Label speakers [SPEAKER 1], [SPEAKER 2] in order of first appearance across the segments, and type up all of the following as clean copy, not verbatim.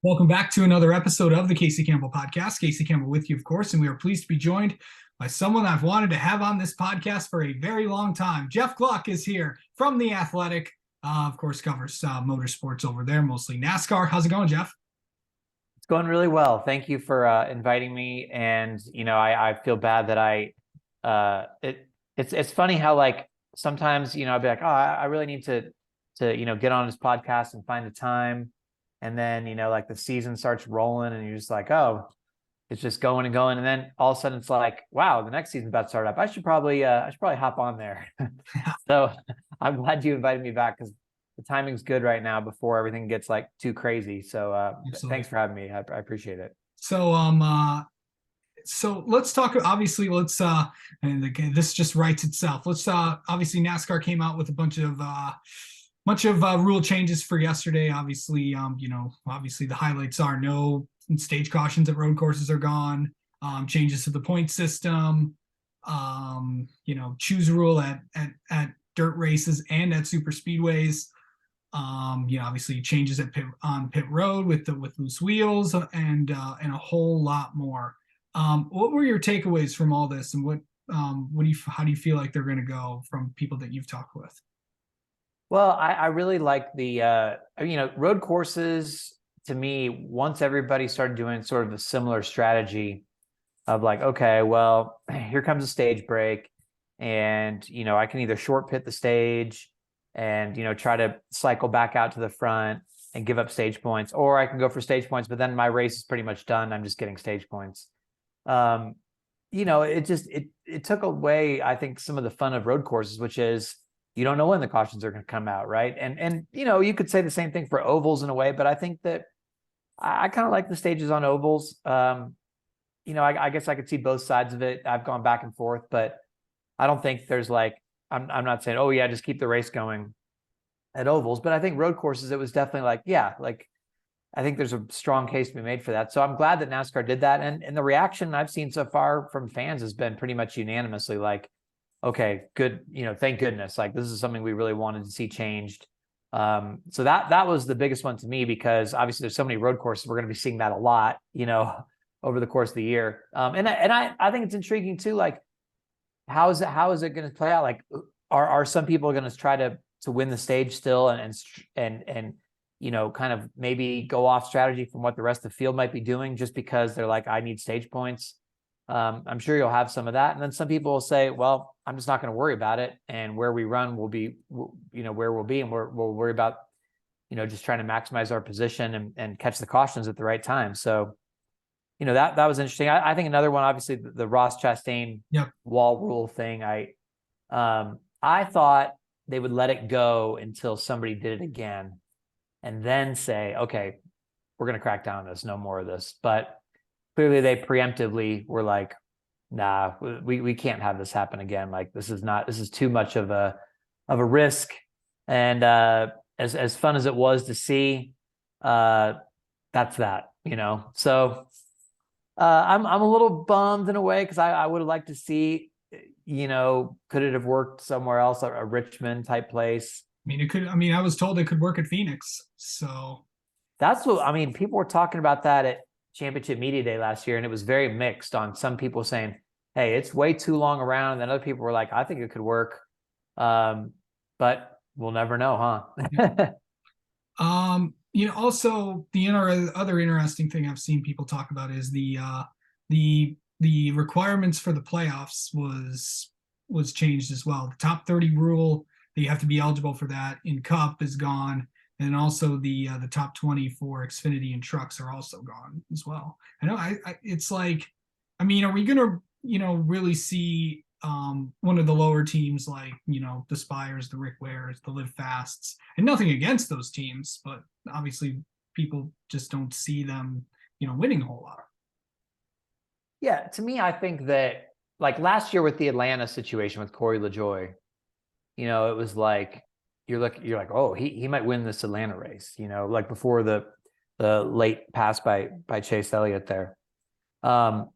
[SPEAKER 1] Welcome back to another episode of the Casey Campbell Podcast. Casey Campbell with you, of course, and we are pleased to be joined by someone I've wanted to have on this podcast for a very long time. Jeff Gluck is here from The Athletic. Of course, covers motorsports over there, mostly NASCAR. How's it going, Jeff?
[SPEAKER 2] It's going really well. Thank you for inviting me. And I feel bad that it's funny how like sometimes I'll be like, oh, I really need to get on this podcast and find the time. And then, like the season starts rolling and you're just like, oh, it's just going and going. And then all of a sudden it's like, wow, the next season's about to start up. I should probably hop on there. So I'm glad you invited me back because the timing's good right now before everything gets like too crazy. So thanks for having me. I appreciate it.
[SPEAKER 1] So let's talk. Obviously, and again, this just writes itself. Obviously NASCAR came out with a bunch of rule changes for yesterday. Obviously, obviously the highlights are no stage cautions at road courses are gone. Changes to the point system. Choose rule at dirt races and at super speedways. Obviously changes at pit road with loose wheels and a whole lot more. What were your takeaways from all this, and how do you feel like they're going to go from people that you've talked with?
[SPEAKER 2] Well, I really like the, road courses to me, once everybody started doing sort of a similar strategy of like, okay, well, here comes a stage break and, I can either short pit the stage and, try to cycle back out to the front and give up stage points, or I can go for stage points, but then my race is pretty much done. I'm just getting stage points. It took away, I think, some of the fun of road courses, which is, you don't know when the cautions are going to come out, right? And you could say the same thing for ovals in a way, but I think that I kind of like the stages on ovals. I guess I could see both sides of it. I've gone back and forth, but I don't think there's like, I'm not saying, oh yeah, just keep the race going at ovals, but I think road courses, it was definitely like, yeah, like I think there's a strong case to be made for that. So I'm glad that NASCAR did that. And the reaction I've seen so far from fans has been pretty much unanimously like, okay, good. Thank goodness. Like this is something we really wanted to see changed. So that was the biggest one to me, because obviously there's so many road courses. We're going to be seeing that a lot, over the course of the year. And I think it's intriguing too. Like, how is it going to play out? Like, are some people going to try to win the stage still and kind of maybe go off strategy from what the rest of the field might be doing just because they're like, I need stage points. I'm sure you'll have some of that. And then some people will say, well, I'm just not going to worry about it. And where we run will be, where we'll be. And we'll worry about, just trying to maximize our position and catch the cautions at the right time. So, that was interesting. I think another one, obviously the Ross Chastain wall rule thing. I thought they would let it go until somebody did it again and then say, okay, we're going to crack down on this, no more of this. But clearly they preemptively were like, nah, we can't have this happen again. Like this is too much of a risk. And as fun as it was to see, that's that, So I'm a little bummed in a way, because I would have liked to see, could it have worked somewhere else, a Richmond type place?
[SPEAKER 1] I was told it could work at Phoenix. So
[SPEAKER 2] that's what people were talking about that at Championship Media Day last year, and it was very mixed on some people saying, hey, it's way too long around. And then other people were like, I think it could work. But we'll never know, huh?
[SPEAKER 1] Also the other interesting thing I've seen people talk about is the requirements for the playoffs was changed as well. The top 30 rule that you have to be eligible for that in Cup is gone. And also the top 20 for Xfinity and trucks are also gone as well. I know it's like, are we going to, really see one of the lower teams like, the Spires, the Rick Wares, the Live Fasts, and nothing against those teams, but obviously people just don't see them, winning a whole lot.
[SPEAKER 2] Yeah. To me, I think that like last year with the Atlanta situation with Corey LaJoie, it was like, you're like, oh, he might win this Atlanta race, like before the late pass by Chase Elliott there. But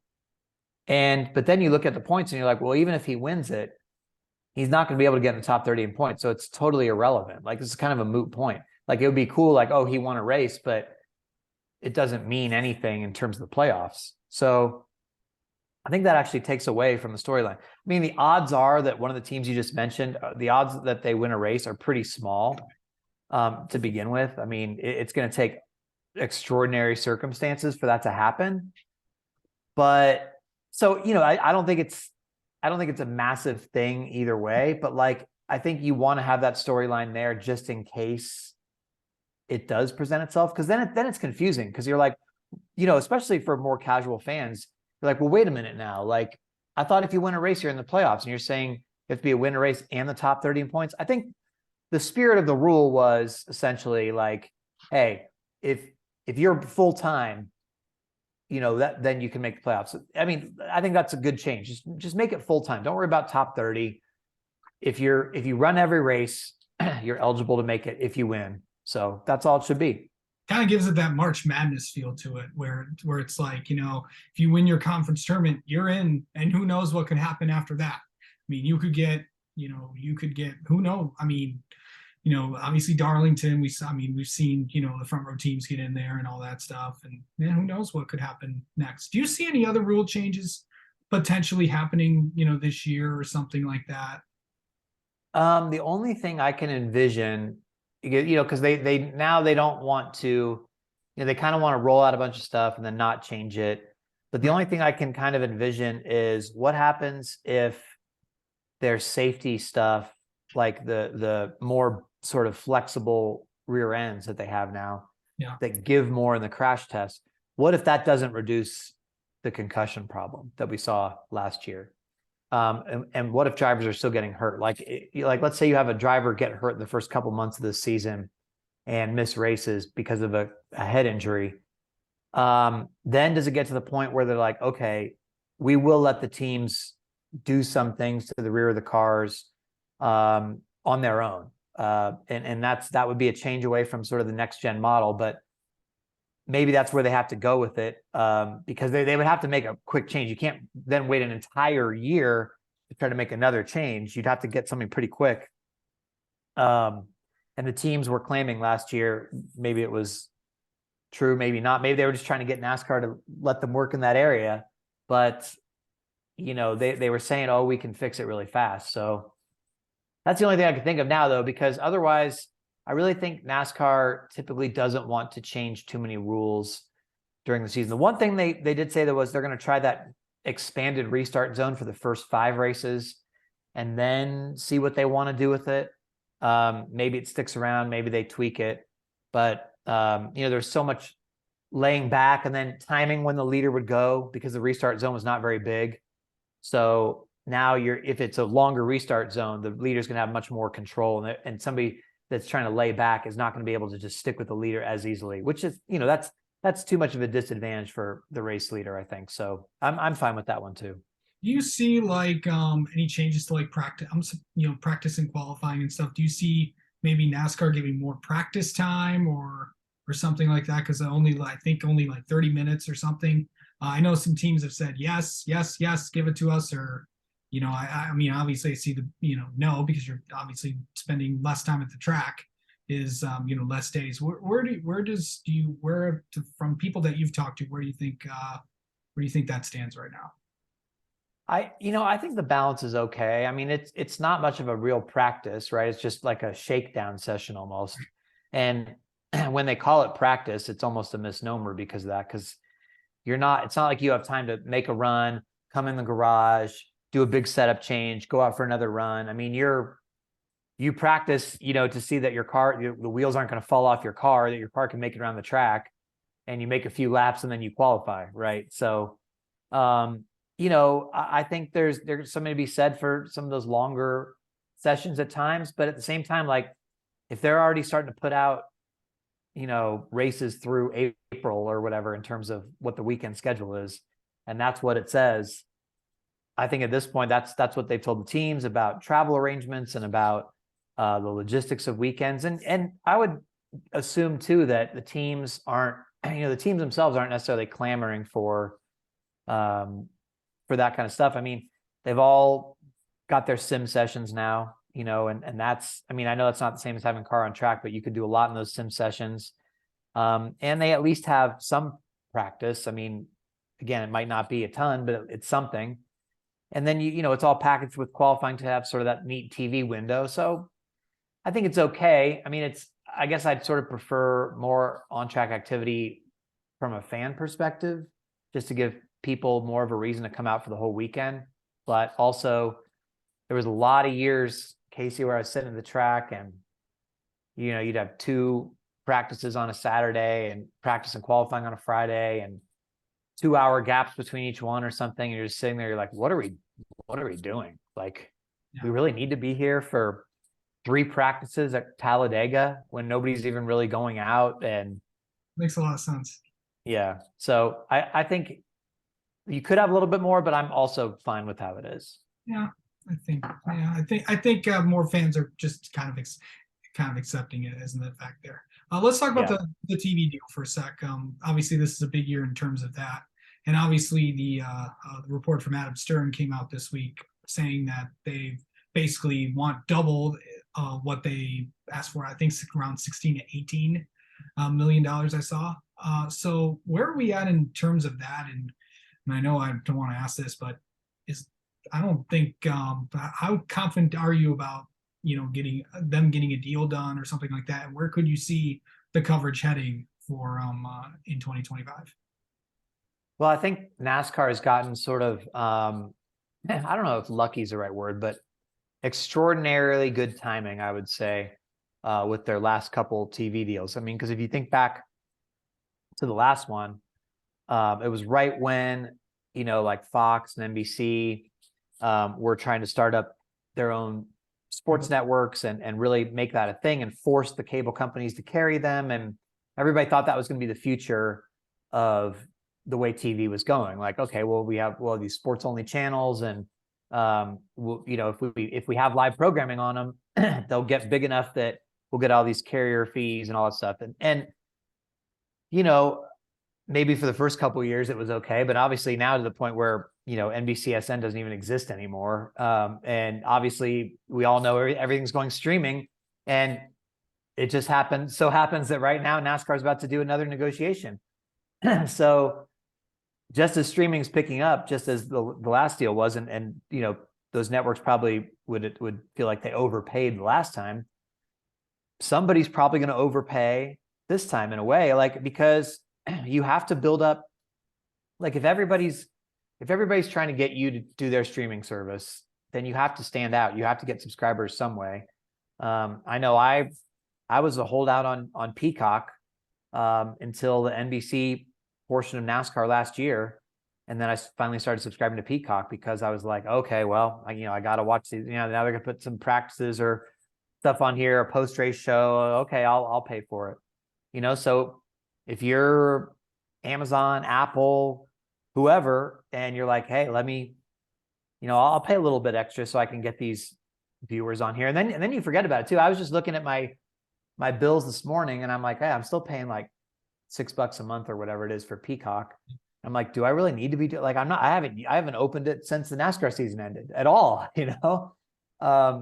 [SPEAKER 2] then you look at the points and you're like, well, even if he wins it, he's not going to be able to get in the top 30 in points. So it's totally irrelevant. Like, this is kind of a moot point. Like, it would be cool, like, oh, he won a race, but it doesn't mean anything in terms of the playoffs. So I think that actually takes away from the storyline. I mean, the odds are that one of the teams you just mentioned, the odds that they win a race are pretty small to begin with. I mean, it's going to take extraordinary circumstances for that to happen. But so, I don't think it's a massive thing either way, but like, I think you want to have that storyline there just in case it does present itself. Cause then it's confusing. Cause you're like, especially for more casual fans, you're like, well, wait a minute now. Like, I thought if you win a race, you're in the playoffs, and you're saying you have to be a win a race and the top 30 in points. I think the spirit of the rule was essentially like, hey, if you're full time, that then you can make the playoffs. I mean, I think that's a good change. Just make it full time. Don't worry about top 30. If you run every race, you're eligible to make it if you win. So that's all it should be.
[SPEAKER 1] Kind of gives it that March Madness feel to it, where it's like, if you win your conference tournament, you're in, and who knows what could happen after that. I mean, you could get who knows. I mean, obviously Darlington, we've seen, the front row teams get in there and all that stuff, and who knows what could happen next. Do you see any other rule changes potentially happening, this year or something like that?
[SPEAKER 2] The only thing I can envision, because they now they don't want to, they kind of want to roll out a bunch of stuff and then not change it. But the only thing I can kind of envision is what happens if there's safety stuff, like the more sort of flexible rear ends that they have now, that give more in the crash test. What if that doesn't reduce the concussion problem that we saw last year? And what if drivers are still getting hurt? Like let's say you have a driver get hurt in the first couple months of the season and miss races because of a head injury. Then does it get to the point where they're like, okay, we will let the teams do some things to the rear of the cars on their own? And that would be a change away from sort of the next gen model, but maybe that's where they have to go with it, because they would have to make a quick change. You can't then wait an entire year to try to make another change. You'd have to get something pretty quick. And the teams were claiming last year, maybe it was true, maybe not. Maybe they were just trying to get NASCAR to let them work in that area. But, they were saying, oh, we can fix it really fast. So that's the only thing I can think of now, though, because otherwise, I really think NASCAR typically doesn't want to change too many rules during the season. The one thing they did say that was they're going to try that expanded restart zone for the first 5 races and then see what they want to do with it. Maybe it sticks around, maybe they tweak it, but there's so much laying back and then timing when the leader would go, because the restart zone was not very big. So now if it's a longer restart zone, the leader's going to have much more control, and somebody that's trying to lay back is not going to be able to just stick with the leader as easily, which is, that's too much of a disadvantage for the race leader, I think. So I'm fine with that one too.
[SPEAKER 1] Do you see like any changes to like practice, practice and qualifying and stuff? Do you see maybe NASCAR giving more practice time or something like that? Because I think only like 30 minutes or something. I know some teams have said yes, give it to us, or I mean, obviously I see no, because you're obviously spending less time at the track, is less days. From people that you've talked to, where do you think that stands right now?
[SPEAKER 2] I think the balance is okay. I mean, it's not much of a real practice, right? It's just like a shakedown session almost. And when they call it practice, it's almost a misnomer because of that, because it's not like you have time to make a run, come in the garage, do a big setup change, go out for another run. I mean, you practice, to see that your car, the wheels aren't going to fall off your car, that your car can make it around the track, and you make a few laps and then you qualify, right? So, I think there's something to be said for some of those longer sessions at times, but at the same time, like if they're already starting to put out, races through April or whatever in terms of what the weekend schedule is, and that's what it says, I think at this point, that's what they've told the teams about travel arrangements and about the logistics of weekends. And I would assume too that the teams themselves aren't necessarily clamoring for that kind of stuff. I mean, they've all got their sim sessions now, and that's, I mean, I know that's not the same as having a car on track, but you could do a lot in those sim sessions. And they at least have some practice. I mean, again, it might not be a ton, but it's something. And then it's all packaged with qualifying to have sort of that neat TV window. So I think it's okay. I mean, I guess I'd sort of prefer more on-track activity from a fan perspective, just to give people more of a reason to come out for the whole weekend. But also, there was a lot of years, Casey, where I was sitting at the track and, you'd have 2 practices on a Saturday and practice and qualifying on a Friday and 2-hour gaps between each one or something. And you're just sitting there, you're like, what are we doing? Like, we really need to be here for 3 practices at Talladega when nobody's even really going out. And
[SPEAKER 1] Makes a lot of sense.
[SPEAKER 2] yeah, so I think you could have a little bit more, but I'm also fine with how it is.
[SPEAKER 1] Yeah, I think more fans are just kind of accepting it, isn't the fact there. Let's talk about the TV deal for a sec. Obviously, this is a big year in terms of that, and obviously the report from Adam Stern came out this week saying that they basically want double what they asked for. I think around 16 to 18 million dollars. I saw. So where are we at in terms of that? And I know I don't want to ask this, but I don't think how confident are you about getting a deal done or something like that? And where could you see the coverage heading for in 2025?
[SPEAKER 2] Well, I think NASCAR has gotten sort of I don't know if lucky is the right word, but extraordinarily good timing, I would say, with their last couple TV deals. I mean, because if you think back to the last one, it was right when like Fox and NBC were trying to start up their own sports networks and really make that a thing and force the cable companies to carry them. And everybody thought that was going to be the future of the way TV was going. Like, okay, well, we have these sports only channels, and if we have live programming on them, they'll get big enough that we'll get all these carrier fees and all that stuff. And maybe for the first couple of years it was okay, but obviously now to the point where NBCSN doesn't even exist anymore. And obviously we all know everything's going streaming, and it just happens that right now NASCAR is about to do another negotiation. So just as streaming's picking up, just as the last deal was, and those networks probably would feel like they overpaid the last time, somebody's probably going to overpay this time in a way, like, because you have to build up, like, if everybody's trying to get you to do their streaming service, then you have to stand out. You have to get subscribers some way. I know I was a holdout on Peacock until the NBC portion of NASCAR last year. And then I finally started subscribing to Peacock because I was like, okay, well, I got to watch these, now they're going to put some practices or stuff on here, a post-race show. Okay, I'll pay for it. So if you're Amazon, Apple, whoever, and you're like, hey, let me, I'll pay a little bit extra so I can get these viewers on here. And then you forget about it too. I was just looking at my bills this morning, and I'm like, hey, I'm still paying like $6 a month or whatever it is for Peacock. I'm like, do I really need to be like, I haven't opened it since the NASCAR season ended at all. I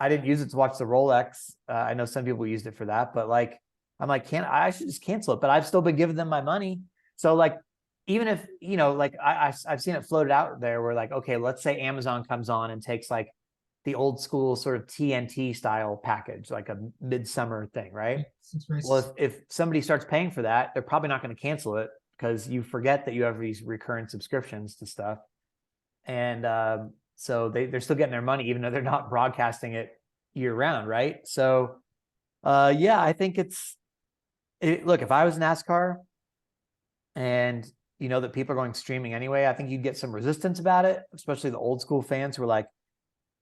[SPEAKER 2] didn't use it to watch the Rolex. I know some people used it for that, but like, I'm like, I should just cancel it, but I've still been giving them my money. So like, even if, like I've seen it floated out there where like, okay, let's say Amazon comes on and takes like the old school sort of TNT style package, like a midsummer thing, right? Well, if somebody starts paying for that, they're probably not going to cancel it because you forget that you have these recurrent subscriptions to stuff. And so they're still getting their money, even though they're not broadcasting it year round, right? So yeah, I think look, if I was NASCAR and that people are going streaming anyway, I think you'd get some resistance about it, especially the old school fans who are like,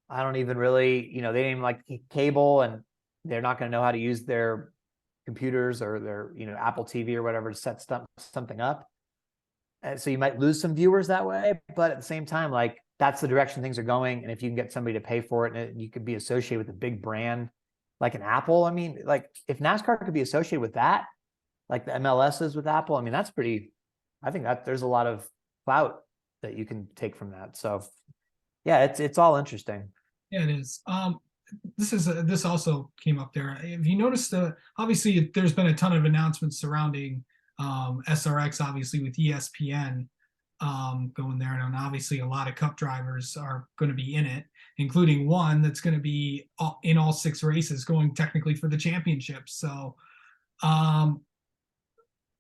[SPEAKER 2] I don't even really, they didn't even like cable, and they're not going to know how to use their computers or their, Apple TV or whatever to set something up. And so you might lose some viewers that way, but at the same time, like, that's the direction things are going. And if you can get somebody to pay for it, and you could be associated with a big brand like an Apple, I mean, like, if NASCAR could be associated with that, like the MLS is with Apple, I mean, I think that there's a lot of clout that you can take from that. So yeah, it's all interesting.
[SPEAKER 1] Yeah, it is. this also came up there. Have you noticed obviously there's been a ton of announcements surrounding SRX, obviously with ESPN going there, and obviously a lot of Cup drivers are going to be in it, including one that's going to be in all 6 races, going technically for the championship. So,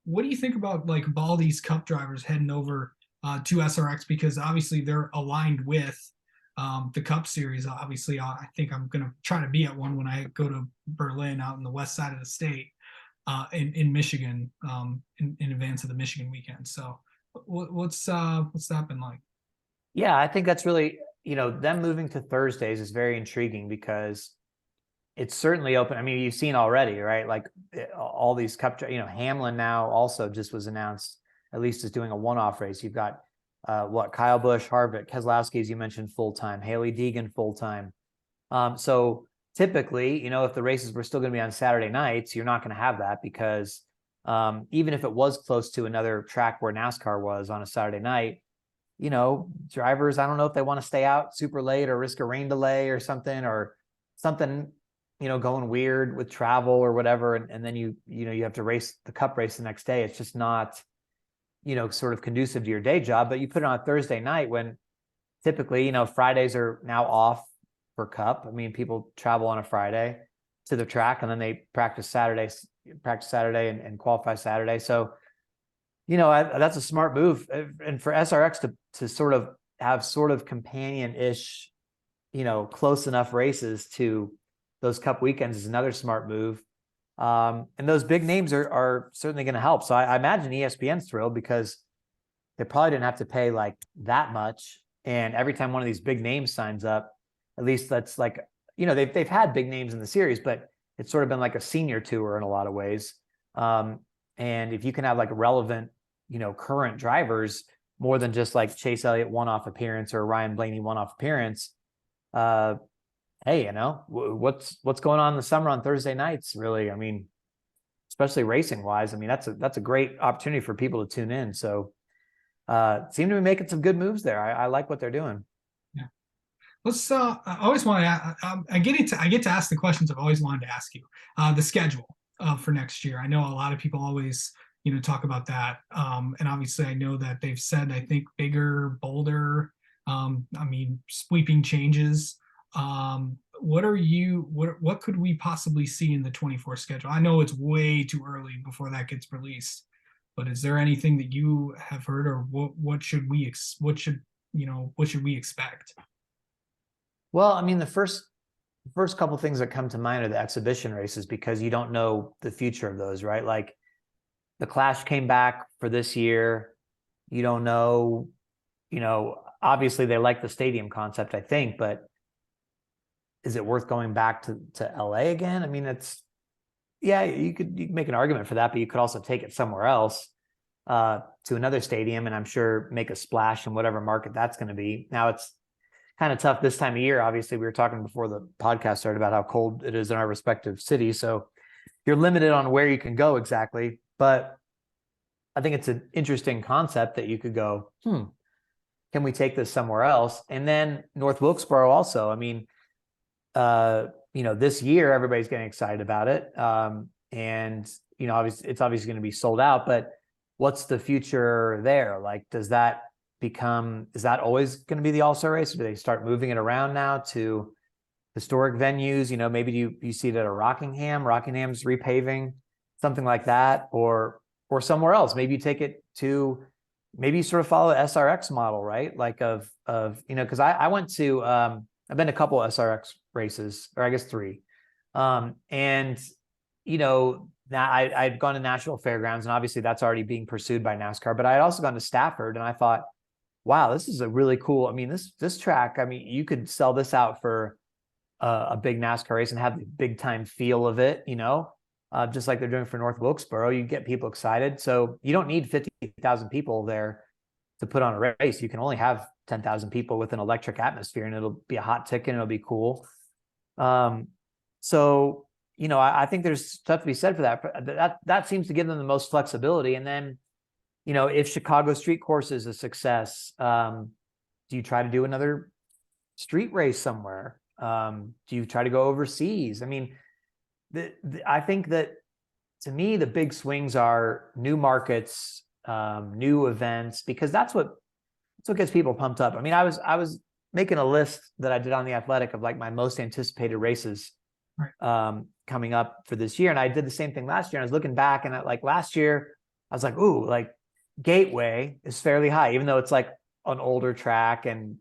[SPEAKER 1] what do you think about like Baldy's Cup drivers heading over to SRX, because obviously they're aligned with the Cup Series? Obviously, I think I'm going to try to be at one when I go to Berlin out in the west side of the state, in Michigan, in advance of the Michigan weekend. So, what's that been like?
[SPEAKER 2] Yeah, I think that's really, them moving to Thursdays is very intriguing because it's certainly open. I mean, you've seen already, right? Like all these Cup, Hamlin now also just was announced, at least is doing a one-off race. You've got Kyle Busch, Harvick, Keselowski, as you mentioned, full-time, Haley Deegan, full-time. So typically, if the races were still going to be on Saturday nights, you're not going to have that because even if it was close to another track where NASCAR was on a Saturday night, drivers, I don't know if they want to stay out super late or risk a rain delay or something, going weird with travel or whatever. And then you have to race the Cup race the next day. It's just not, sort of conducive to your day job. But you put it on a Thursday night when typically, Fridays are now off for Cup. I mean, people travel on a Friday to the track and then they practice Saturday and qualify Saturday. So, that's a smart move. And for SRX to sort of have sort of companion-ish, close enough races to those Cup weekends is another smart move. And those big names are certainly going to help. So I imagine ESPN's thrilled because they probably didn't have to pay like that much. And every time one of these big names signs up, at least that's like, they've had big names in the series, but it's sort of been like a senior tour in a lot of ways. And if you can have like relevant, current drivers more than just like Chase Elliott one-off appearance or Ryan Blaney one-off appearance, hey, what's going on in the summer on Thursday nights, really? I mean, especially racing wise, I mean, that's a great opportunity for people to tune in. So seem to be making some good moves there. I like what they're doing.
[SPEAKER 1] Yeah. Let's I always want to I get to ask the questions I've always wanted to ask you. The schedule for next year. I know a lot of people always talk about that, and obviously I know that they've said, I think, bigger, bolder, I mean, sweeping changes. What could we possibly see in the 24 schedule? I know it's way too early before that gets released, but is there anything that you have heard, or what should we expect?
[SPEAKER 2] Well, I mean, the first couple of things that come to mind are the exhibition races because you don't know the future of those, right? Like the Clash came back for this year. You don't know, obviously they like the stadium concept, I think, but is it worth going back to LA again? I mean, you could make an argument for that, but you could also take it somewhere else to another stadium and I'm sure make a splash in whatever market that's going to be. Now it's kind of tough this time of year. Obviously, we were talking before the podcast started about how cold it is in our respective cities. So you're limited on where you can go exactly. But I think it's an interesting concept that you could go, can we take this somewhere else? And then North Wilkesboro also. I mean, this year everybody's getting excited about it. And obviously it's obviously going to be sold out, but what's the future there? Like, is that always going to be the All-Star race? Or do they start moving it around now to historic venues? Maybe you see it at a Rockingham's repaving, something like that, or somewhere else. Maybe you take it to, maybe you sort of follow the SRX model, right? Like because I went to, I've been to a couple of SRX races, or I guess 3. And, now I'd gone to Nashville Fairgrounds, and obviously that's already being pursued by NASCAR, but I had also gone to Stafford, and I thought, wow, this is a really cool, I mean, this track, I mean, you could sell this out for a big NASCAR race and have the big time feel of it, just like they're doing for North Wilkesboro. You get people excited. So you don't need 50,000 people there to put on a race. You can only have 10,000 people with an electric atmosphere, and it'll be a hot ticket and it'll be cool. So, I think there's stuff to be said for that. That seems to give them the most flexibility. And then, if Chicago Street Course is a success, do you try to do another street race somewhere? Do you try to go overseas? I mean, I think that to me, the big swings are new markets, new events, because that's what gets people pumped up. I mean, I was making a list that I did on The Athletic of like my most anticipated races coming up for this year. And I did the same thing last year. And I was looking back, and like last year, I was like, ooh, like Gateway is fairly high, even though it's like an older track and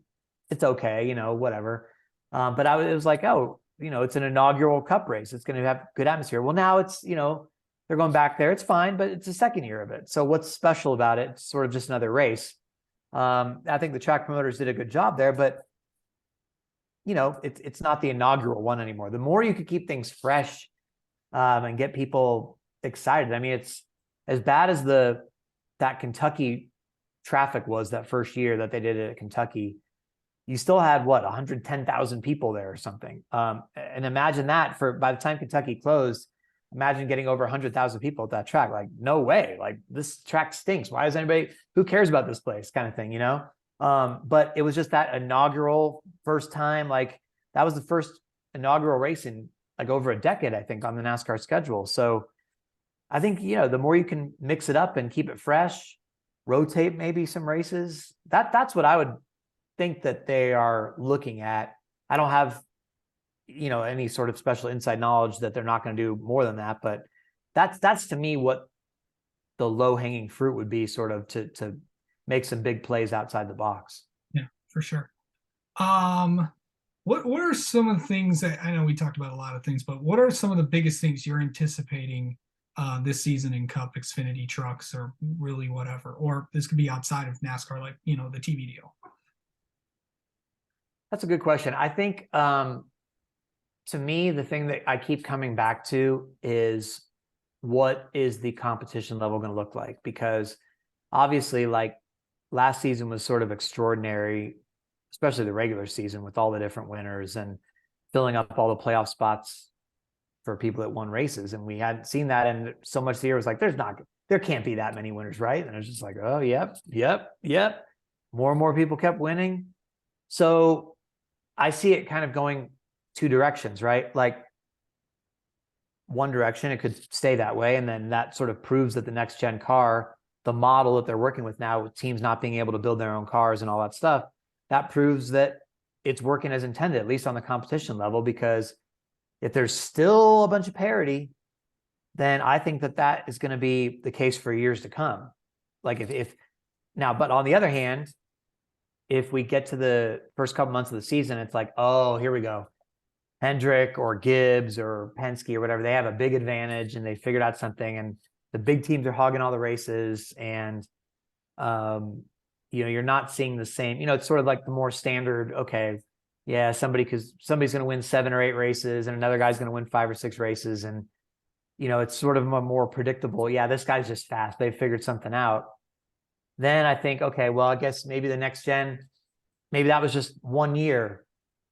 [SPEAKER 2] it's okay, you know, whatever. But it was like, oh, you know, it's an inaugural Cup race. It's going to have good atmosphere. Well, now it's, you know, they're going back there. It's fine, but it's the second year of it. So what's special about it? It's sort of just another race. I think the track promoters did a good job there, but you know, it's not the inaugural one anymore. The more you could keep things fresh and get people excited. I mean, it's as bad as that Kentucky traffic was that first year that they did it at Kentucky. You still had what, 110,000 people there or something. And imagine that by the time Kentucky closed, imagine getting over 100,000 people at that track. Like, no way. Like, this track stinks. Why is who cares about this place, kind of thing, you know? But it was just that inaugural first time. Like, that was the first inaugural race in like over a decade, I think, on the NASCAR schedule. So I think, you know, the more you can mix it up and keep it fresh, rotate maybe some races, that's what I would think that they are looking at. I don't have, you know, any sort of special inside knowledge that they're not going to do more than that, but that's to me what the low-hanging fruit would be, sort of to make some big plays outside the box.
[SPEAKER 1] Yeah, for sure. What are some of the things that, I know we talked about a lot of things, but what are some of the biggest things you're anticipating this season in Cup, Xfinity trucks, or really whatever? Or this could be outside of NASCAR, like, you know, the TV deal.
[SPEAKER 2] That's a good question. I think to me, the thing that I keep coming back to is, what is the competition level going to look like? Because obviously, like, last season was sort of extraordinary, especially the regular season with all the different winners and filling up all the playoff spots for people that won races. And we hadn't seen that. And so much of the year was like, there can't be that many winners, right? And it was just like, oh, yep. More and more people kept winning. So I see it kind of going two directions, right? Like, one direction, it could stay that way. And then that sort of proves that the next gen car, the model that they're working with now, with teams not being able to build their own cars and all that stuff, that proves that it's working as intended, at least on the competition level. Because if there's still a bunch of parity, then I think that is going to be the case for years to come. Like, if now, but on the other hand, if we get to the first couple months of the season, it's like, oh, here we go. Hendrick or Gibbs or Penske or whatever, they have a big advantage and they figured out something, and the big teams are hogging all the races. And, you know, you're not seeing the same, you know, it's sort of like the more standard, okay, yeah, somebody's going to win 7 or 8 races and another guy's going to win 5 or 6 races. And, you know, it's sort of a more predictable, yeah, this guy's just fast, they've figured something out. Then I think, okay, well, I guess maybe the next gen, maybe that was just 1 year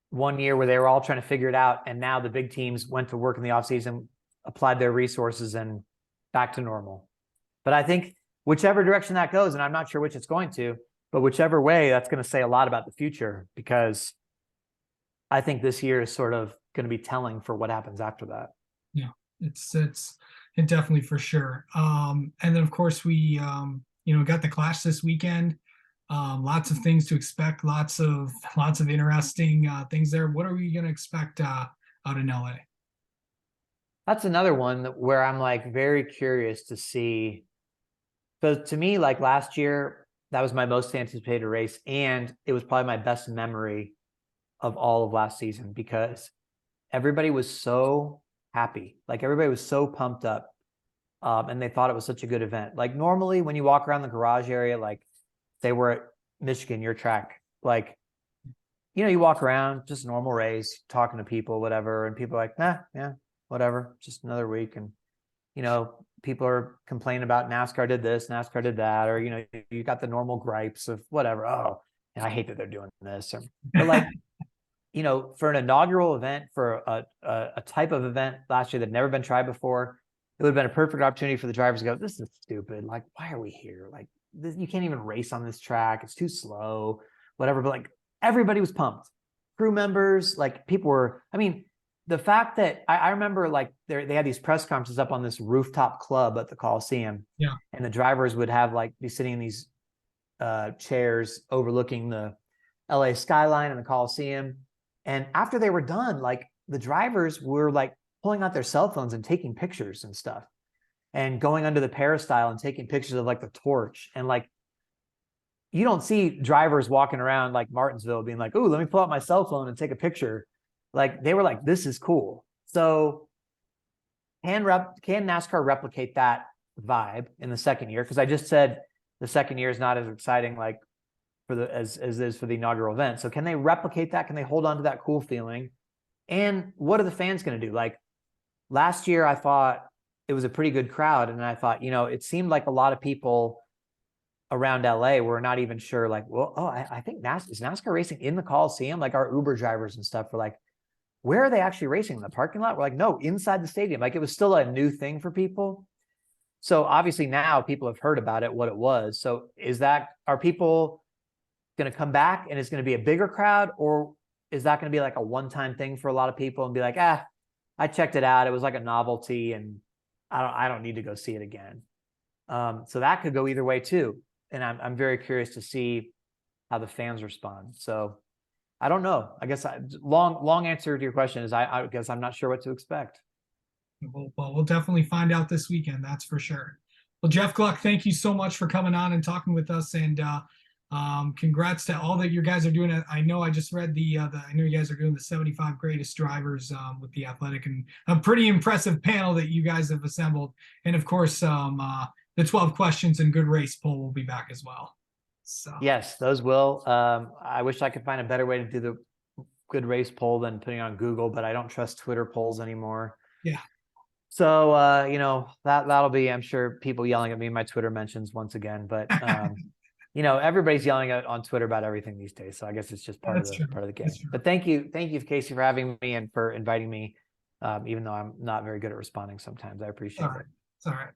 [SPEAKER 2] where they were all trying to figure it out. And now the big teams went to work in the offseason, applied their resources, and back to normal. But I think whichever direction that goes, and I'm not sure which it's going to, but whichever way, that's going to say a lot about the future, because I think this year is sort of going to be telling for what happens after that.
[SPEAKER 1] Yeah, it's definitely, for sure. And then of course we, you know, got the Clash this weekend. Lots of things to expect, lots of interesting things there. What are we going to expect out in LA?
[SPEAKER 2] That's another one where I'm like very curious to see. So to me, like last year, that was my most anticipated race, and it was probably my best memory of all of last season, because everybody was so happy. Like, everybody was so pumped up, and they thought it was such a good event. Like, normally when you walk around the garage area, like, they were at Michigan, your track, like, you know, you walk around, just normal race, talking to people, whatever. And people are like, nah, yeah, whatever, just another week. And, you know, people are complaining about NASCAR did this, NASCAR did that, or, you know, you got the normal gripes of whatever. Oh, I hate that they're doing this. But like, you know, for an inaugural event, for a type of event last year that had never been tried before, it would have been a perfect opportunity for the drivers to go, this is stupid. Like, why are we here? Like, you can't even race on this track. It's too slow, whatever. But like, everybody was pumped. crew members, like people were, I mean, the fact that I remember like they had these press conferences up on this rooftop club at the Coliseum.
[SPEAKER 1] Yeah.
[SPEAKER 2] And the drivers would have like be sitting in these chairs overlooking the LA skyline and the Coliseum. And after they were done, like the drivers were like pulling out their cell phones and taking pictures and stuff, and going under the peristyle and taking pictures of like the torch. And like, you don't see drivers walking around like Martinsville being like, "Ooh, let me pull out my cell phone and take a picture." Like they were like, "This is cool." So can NASCAR replicate that vibe in the second year? Because I just said the second year is not as exciting like for the as is for the inaugural event. So can they replicate that? Can they hold on to that cool feeling? And what are the fans going to do? Like last year, I thought it was a pretty good crowd, and I thought, you know, it seemed like a lot of people around LA were not even sure, like, well, oh, I think is NASCAR racing in the Coliseum? Like our Uber drivers and stuff were like, where are they actually racing? In the parking lot? We're like, no, inside the stadium. Like it was still a new thing for people. So obviously now people have heard about it, what it was. So are people going to come back and it's going to be a bigger crowd, or is that going to be like a one-time thing for a lot of people and be like, I checked it out. It was like a novelty and I don't need to go see it again. So that could go either way too. And I'm very curious to see how the fans respond. So I don't know. I guess long answer to your question is I guess I'm not sure what to expect.
[SPEAKER 1] Well, we'll definitely find out this weekend. That's for sure. Well, Jeff Gluck, thank you so much for coming on and talking with us. And congrats to all that you guys are doing. I know I just read I know you guys are doing the 75 greatest drivers with the Athletic, and a pretty impressive panel that you guys have assembled. And of course, the 12 questions and good race poll will be back as well. So
[SPEAKER 2] yes, those will. I wish I could find a better way to do the good race poll than putting on Google, but I don't trust Twitter polls anymore.
[SPEAKER 1] Yeah.
[SPEAKER 2] So you know, that'll be, I'm sure, people yelling at me in my Twitter mentions once again. But you know, everybody's yelling on Twitter about everything these days. So I guess it's just part of the game. But thank you, Casey, for having me and for inviting me. Even though I'm not very good at responding sometimes, I appreciate it.
[SPEAKER 1] It's all right.